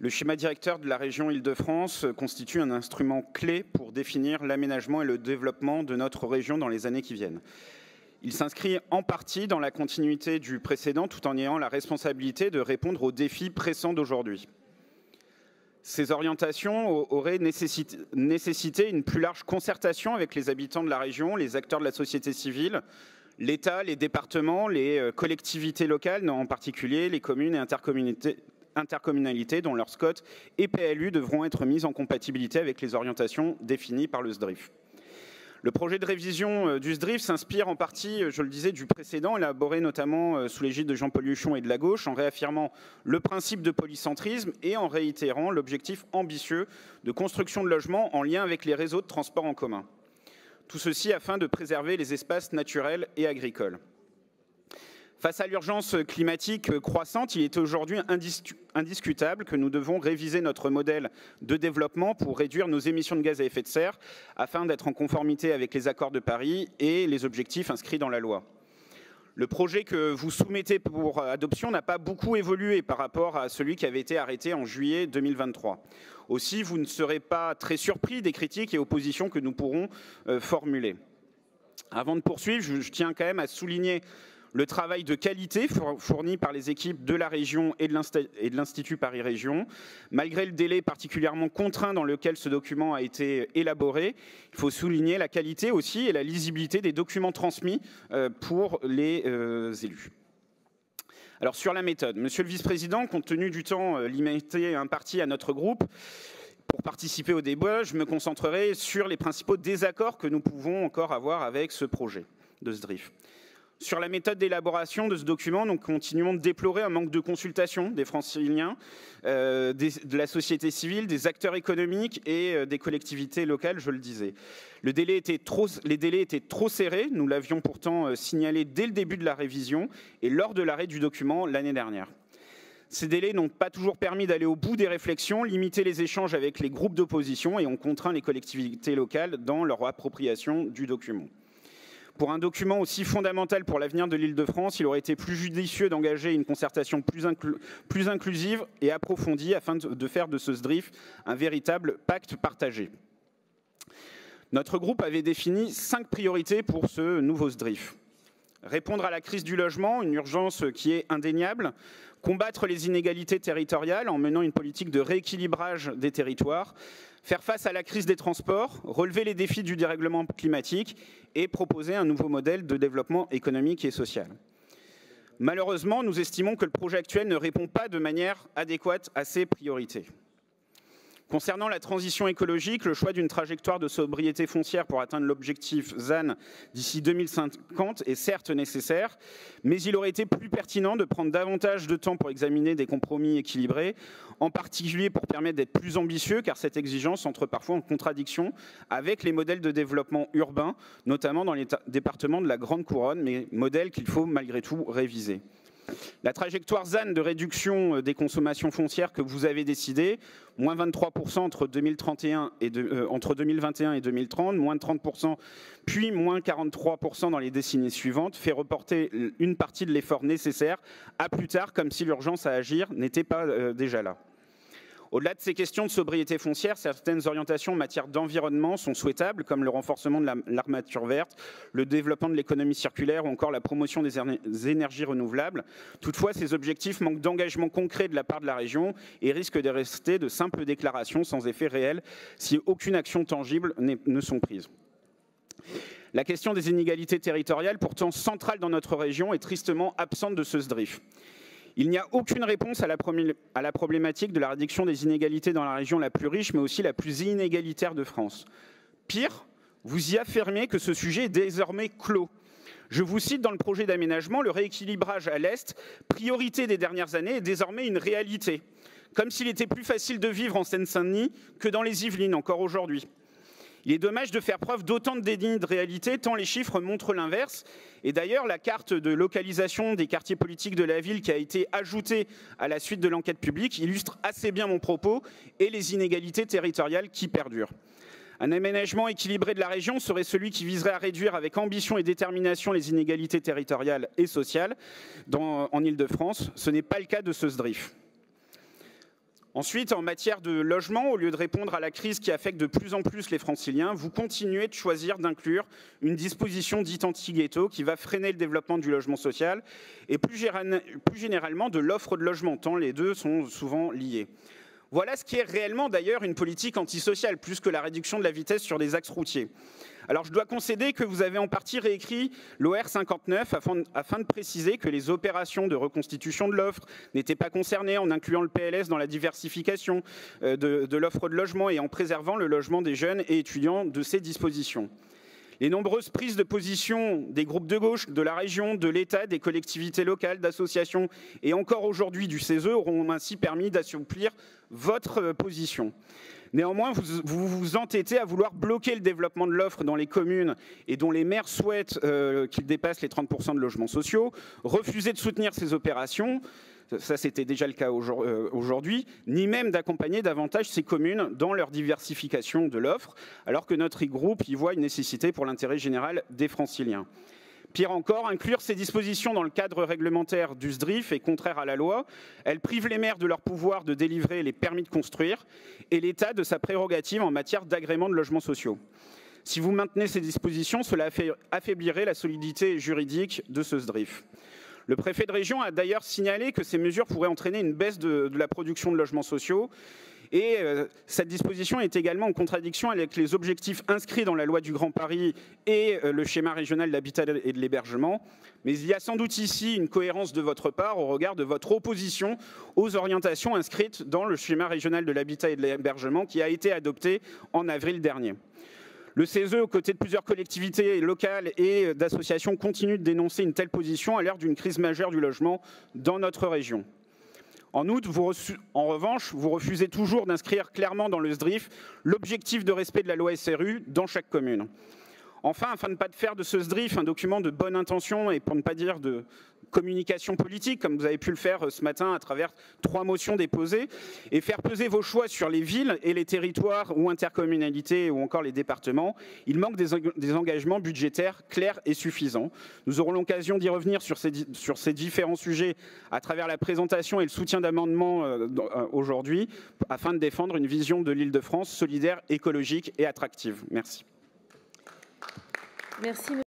Le schéma directeur de la région Île-de-France constitue un instrument clé pour définir l'aménagement et le développement de notre région dans les années qui viennent. Il s'inscrit en partie dans la continuité du précédent tout en ayant la responsabilité de répondre aux défis pressants d'aujourd'hui. Ces orientations auraient nécessité une plus large concertation avec les habitants de la région, les acteurs de la société civile, l'État, les départements, les collectivités locales, en particulier les communes et intercommunalités dont leurs SCOT et PLU devront être mis en compatibilité avec les orientations définies par le SDRIF. Le projet de révision du SDRIF s'inspire en partie, je le disais, du précédent, élaboré notamment sous l'égide de Jean-Paul Huchon et de la gauche, en réaffirmant le principe de polycentrisme et en réitérant l'objectif ambitieux de construction de logements en lien avec les réseaux de transport en commun. Tout ceci afin de préserver les espaces naturels et agricoles. Face à l'urgence climatique croissante, il est aujourd'hui indiscutable que nous devons réviser notre modèle de développement pour réduire nos émissions de gaz à effet de serre afin d'être en conformité avec les accords de Paris et les objectifs inscrits dans la loi. Le projet que vous soumettez pour adoption n'a pas beaucoup évolué par rapport à celui qui avait été arrêté en juillet 2023. Aussi, vous ne serez pas très surpris des critiques et oppositions que nous pourrons formuler. Avant de poursuivre, je tiens quand même à souligner le travail de qualité fourni par les équipes de la région et de l'Institut Paris Région. Malgré le délai particulièrement contraint dans lequel ce document a été élaboré, il faut souligner la qualité aussi et la lisibilité des documents transmis pour les élus. Alors sur la méthode, Monsieur le Vice-président, compte tenu du temps limité imparti à notre groupe, pour participer au débat, je me concentrerai sur les principaux désaccords que nous pouvons encore avoir avec ce projet de SDRIF. Sur la méthode d'élaboration de ce document, nous continuons de déplorer un manque de consultation des Franciliens, de la société civile, des acteurs économiques et des collectivités locales, je le disais. Les délais étaient trop serrés, nous l'avions pourtant signalé dès le début de la révision et lors de l'arrêt du document l'année dernière. Ces délais n'ont pas toujours permis d'aller au bout des réflexions, limiter les échanges avec les groupes d'opposition et ont contraint les collectivités locales dans leur appropriation du document. Pour un document aussi fondamental pour l'avenir de l'Île-de-France, il aurait été plus judicieux d'engager une concertation plus inclusive et approfondie afin de faire de ce SDRIF un véritable pacte partagé. Notre groupe avait défini 5 priorités pour ce nouveau SDRIF. Répondre à la crise du logement, une urgence qui est indéniable. Combattre les inégalités territoriales en menant une politique de rééquilibrage des territoires. Faire face à la crise des transports, relever les défis du dérèglement climatique et proposer un nouveau modèle de développement économique et social. Malheureusement, nous estimons que le projet actuel ne répond pas de manière adéquate à ces priorités. Concernant la transition écologique, le choix d'une trajectoire de sobriété foncière pour atteindre l'objectif ZAN d'ici 2050 est certes nécessaire, mais il aurait été plus pertinent de prendre davantage de temps pour examiner des compromis équilibrés, en particulier pour permettre d'être plus ambitieux, car cette exigence entre parfois en contradiction avec les modèles de développement urbain, notamment dans les départements de la Grande Couronne, mais modèles qu'il faut malgré tout réviser. La trajectoire ZAN de réduction des consommations foncières que vous avez décidée, moins 23% entre 2021 et 2030, moins 30%, puis moins 43% dans les décennies suivantes, fait reporter une partie de l'effort nécessaire à plus tard, comme si l'urgence à agir n'était pas déjà là. Au-delà de ces questions de sobriété foncière, certaines orientations en matière d'environnement sont souhaitables, comme le renforcement de l'armature verte, le développement de l'économie circulaire ou encore la promotion des énergies renouvelables. Toutefois, ces objectifs manquent d'engagement concret de la part de la région et risquent de rester de simples déclarations sans effet réel si aucune action tangible ne sont prises. La question des inégalités territoriales, pourtant centrale dans notre région, est tristement absente de ce SDRIF. Il n'y a aucune réponse à la problématique de la réduction des inégalités dans la région la plus riche, mais aussi la plus inégalitaire de France. Pire, vous y affirmez que ce sujet est désormais clos. Je vous cite dans le projet d'aménagement, le rééquilibrage à l'Est, priorité des dernières années, est désormais une réalité. Comme s'il était plus facile de vivre en Seine-Saint-Denis que dans les Yvelines, encore aujourd'hui. Il est dommage de faire preuve d'autant de déni de réalité, tant les chiffres montrent l'inverse. Et d'ailleurs, la carte de localisation des quartiers politiques de la ville qui a été ajoutée à la suite de l'enquête publique illustre assez bien mon propos et les inégalités territoriales qui perdurent. Un aménagement équilibré de la région serait celui qui viserait à réduire avec ambition et détermination les inégalités territoriales et sociales en Île-de-France. Ce n'est pas le cas de ce SDRIF. Ensuite, en matière de logement, au lieu de répondre à la crise qui affecte de plus en plus les Franciliens, vous continuez de choisir d'inclure une disposition dite anti-ghetto qui va freiner le développement du logement social et plus généralement de l'offre de logement, tant les deux sont souvent liés. Voilà ce qui est réellement d'ailleurs une politique antisociale, plus que la réduction de la vitesse sur des axes routiers. Alors je dois concéder que vous avez en partie réécrit l'OR 59 afin de préciser que les opérations de reconstitution de l'offre n'étaient pas concernées en incluant le PLS dans la diversification de l'offre de logement et en préservant le logement des jeunes et étudiants de ces dispositions. Les nombreuses prises de position des groupes de gauche, de la région, de l'État, des collectivités locales, d'associations et encore aujourd'hui du CESE auront ainsi permis d'assouplir votre position. Néanmoins, vous vous entêtez à vouloir bloquer le développement de l'offre dans les communes et dont les maires souhaitent qu'il dépasse les 30% de logements sociaux, refuser de soutenir ces opérations, ça c'était déjà le cas aujourd'hui, ni même d'accompagner davantage ces communes dans leur diversification de l'offre, alors que notre groupe y voit une nécessité pour l'intérêt général des Franciliens. Pire encore, inclure ces dispositions dans le cadre réglementaire du SDRIF est contraire à la loi. Elle prive les maires de leur pouvoir de délivrer les permis de construire et l'État de sa prérogative en matière d'agrément de logements sociaux. Si vous maintenez ces dispositions, cela affaiblirait la solidité juridique de ce SDRIF. Le préfet de région a d'ailleurs signalé que ces mesures pourraient entraîner une baisse de la production de logements sociaux. Et cette disposition est également en contradiction avec les objectifs inscrits dans la loi du Grand Paris et le schéma régional d'habitat et de l'hébergement. Mais il y a sans doute ici une cohérence de votre part au regard de votre opposition aux orientations inscrites dans le schéma régional de l'habitat et de l'hébergement qui a été adopté en avril dernier. Le CESE, aux côtés de plusieurs collectivités locales et d'associations, continue de dénoncer une telle position à l'heure d'une crise majeure du logement dans notre région. En outre, en revanche, vous refusez toujours d'inscrire clairement dans le SDRIF l'objectif de respect de la loi SRU dans chaque commune. Enfin, afin de ne pas faire de ce SDRIF un document de bonne intention et pour ne pas dire de communication politique, comme vous avez pu le faire ce matin à travers 3 motions déposées, et faire peser vos choix sur les villes et les territoires ou intercommunalités ou encore les départements, il manque des engagements budgétaires clairs et suffisants. Nous aurons l'occasion d'y revenir sur ces différents sujets à travers la présentation et le soutien d'amendements aujourd'hui, afin de défendre une vision de l'Île-de-France solidaire, écologique et attractive. Merci. Merci.